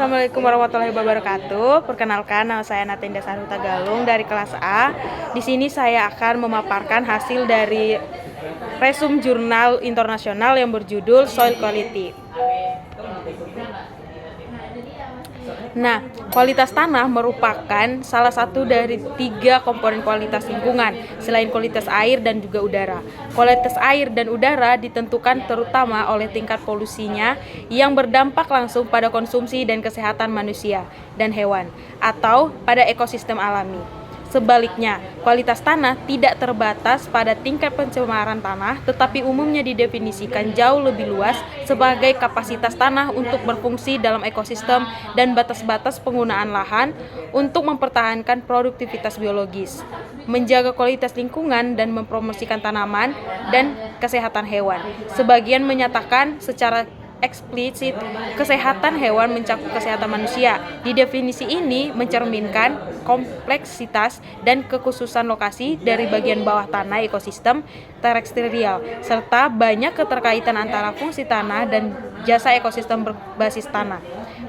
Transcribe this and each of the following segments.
Assalamualaikum warahmatullahi wabarakatuh. Perkenalkan, nama saya Natinda Sarhuta Galung dari kelas A. Di sini saya akan memaparkan hasil dari resum jurnal internasional yang berjudul Soil Quality. Nah, kualitas tanah merupakan salah satu dari 3 komponen kualitas lingkungan, selain kualitas air dan juga udara. Kualitas air dan udara ditentukan terutama oleh tingkat polusinya yang berdampak langsung pada konsumsi dan kesehatan manusia dan hewan, atau pada ekosistem alami. Sebaliknya, kualitas tanah tidak terbatas pada tingkat pencemaran tanah, tetapi umumnya didefinisikan jauh lebih luas sebagai kapasitas tanah untuk berfungsi dalam ekosistem dan batas-batas penggunaan lahan untuk mempertahankan produktivitas biologis, menjaga kualitas lingkungan dan mempromosikan tanaman dan kesehatan hewan. Sebagian menyatakan secara eksplisit kesehatan hewan mencakup kesehatan manusia. Di definisi ini mencerminkan kompleksitas dan kekhususan lokasi dari bagian bawah tanah ekosistem terestrial, serta banyak keterkaitan antara fungsi tanah dan jasa ekosistem berbasis tanah.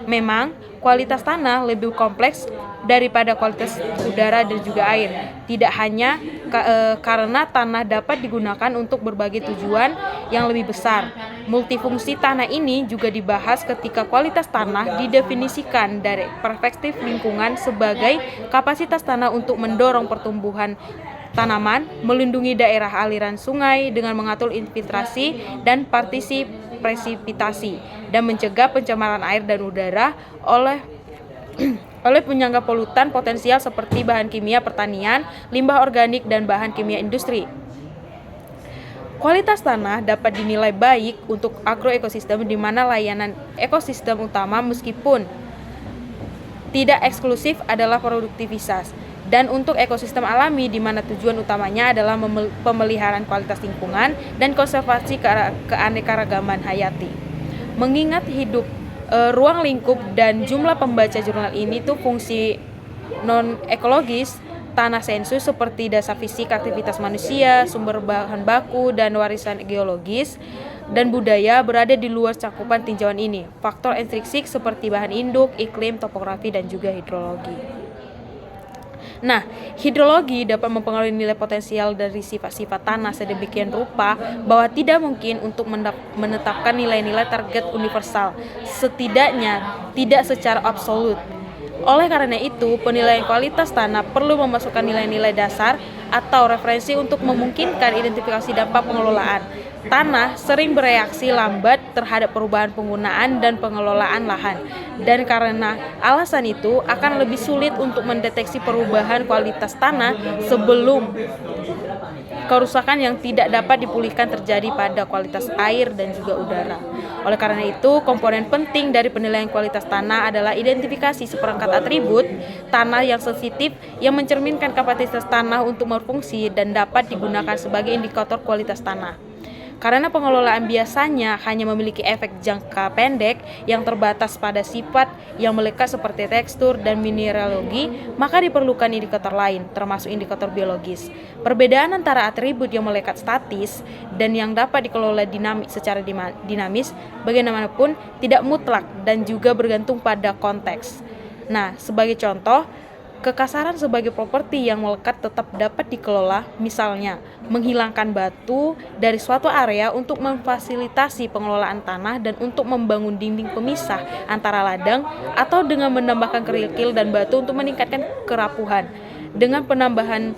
Memang, kualitas tanah lebih kompleks daripada kualitas udara dan juga air. Tidak hanya karena tanah dapat digunakan untuk berbagai tujuan yang lebih besar. Multifungsi tanah ini juga dibahas ketika kualitas tanah didefinisikan dari perspektif lingkungan sebagai kapasitas tanah untuk mendorong pertumbuhan tanaman, melindungi daerah aliran sungai dengan mengatur infiltrasi dan partisi presipitasi, dan mencegah pencemaran air dan udara oleh penyangga polutan potensial seperti bahan kimia pertanian, limbah organik, dan bahan kimia industri. Kualitas tanah dapat dinilai baik untuk agroekosistem di mana layanan ekosistem utama meskipun tidak eksklusif adalah produktivitas, dan untuk ekosistem alami di mana tujuan utamanya adalah pemeliharaan kualitas lingkungan dan konservasi keanekaragaman hayati. Mengingat hidup ruang lingkup dan jumlah pembaca jurnal ini tuh fungsi non-ekologis tanah sensus seperti dasar fisik aktivitas manusia, sumber bahan baku, dan warisan geologis dan budaya berada di luar cakupan tinjauan ini. Faktor intrinsik seperti bahan induk, iklim, topografi, dan juga hidrologi. Nah, hidrologi dapat mempengaruhi nilai potensial dari sifat-sifat tanah sedemikian rupa bahwa tidak mungkin untuk menetapkan nilai-nilai target universal, setidaknya tidak secara absolut. Oleh karena itu, penilaian kualitas tanah perlu memasukkan nilai-nilai dasar atau referensi untuk memungkinkan identifikasi dampak pengelolaan. Tanah sering bereaksi lambat terhadap perubahan penggunaan dan pengelolaan lahan, dan karena alasan itu akan lebih sulit untuk mendeteksi perubahan kualitas tanah sebelum kerusakan yang tidak dapat dipulihkan terjadi pada kualitas air dan juga udara. Oleh karena itu, komponen penting dari penilaian kualitas tanah adalah identifikasi seperangkat atribut tanah yang sensitif yang mencerminkan kapasitas tanah untuk berfungsi dan dapat digunakan sebagai indikator kualitas tanah. Karena pengelolaan biasanya hanya memiliki efek jangka pendek yang terbatas pada sifat yang melekat seperti tekstur dan mineralogi, maka diperlukan indikator lain, termasuk indikator biologis. Perbedaan antara atribut yang melekat statis dan yang dapat dikelola secara dinamis, bagaimanapun tidak mutlak dan juga bergantung pada konteks. Nah, sebagai contoh, kekasaran sebagai properti yang melekat tetap dapat dikelola, misalnya menghilangkan batu dari suatu area untuk memfasilitasi pengelolaan tanah dan untuk membangun dinding pemisah antara ladang, atau dengan menambahkan kerikil dan batu untuk meningkatkan kerapuhan, dengan penambahan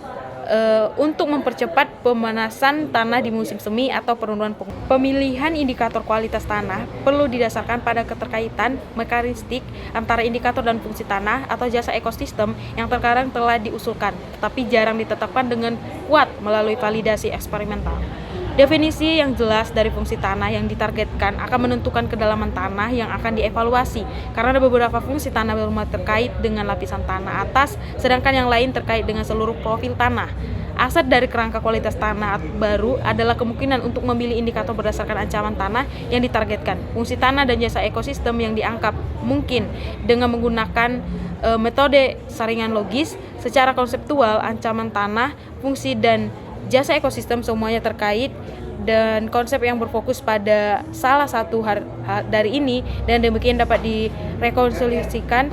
untuk mempercepat pemanasan tanah di musim semi atau penurunan penggunaan. Pemilihan indikator kualitas tanah perlu didasarkan pada keterkaitan mekanistik antara indikator dan fungsi tanah atau jasa ekosistem yang terkadang telah diusulkan, tetapi jarang ditetapkan dengan kuat melalui validasi eksperimental. Definisi yang jelas dari fungsi tanah yang ditargetkan akan menentukan kedalaman tanah yang akan dievaluasi, karena ada beberapa fungsi tanah rumah terkait dengan lapisan tanah atas, sedangkan yang lain terkait dengan seluruh profil tanah. Aset dari kerangka kualitas tanah baru adalah kemungkinan untuk memilih indikator berdasarkan ancaman tanah yang ditargetkan, fungsi tanah dan jasa ekosistem yang dianggap mungkin dengan menggunakan metode saringan logis. Secara konseptual, ancaman tanah, fungsi dan jasa ekosistem semuanya terkait dan konsep yang berfokus pada salah satu dari ini, dan demikian dapat direkonsiliasikan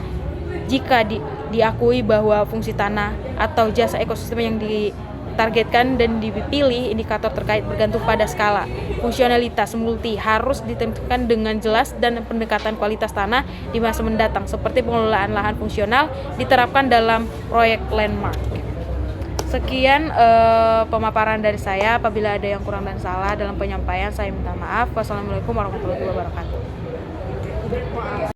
jika diakui bahwa fungsi tanah atau jasa ekosistem yang ditargetkan dan dipilih indikator terkait bergantung pada skala fungsionalitas multi harus ditentukan dengan jelas, dan pendekatan kualitas tanah di masa mendatang seperti pengelolaan lahan fungsional diterapkan dalam proyek landmark. Sekian pemaparan dari saya. Apabila ada yang kurang dan salah dalam penyampaian, saya minta maaf. Wassalamualaikum warahmatullahi wabarakatuh.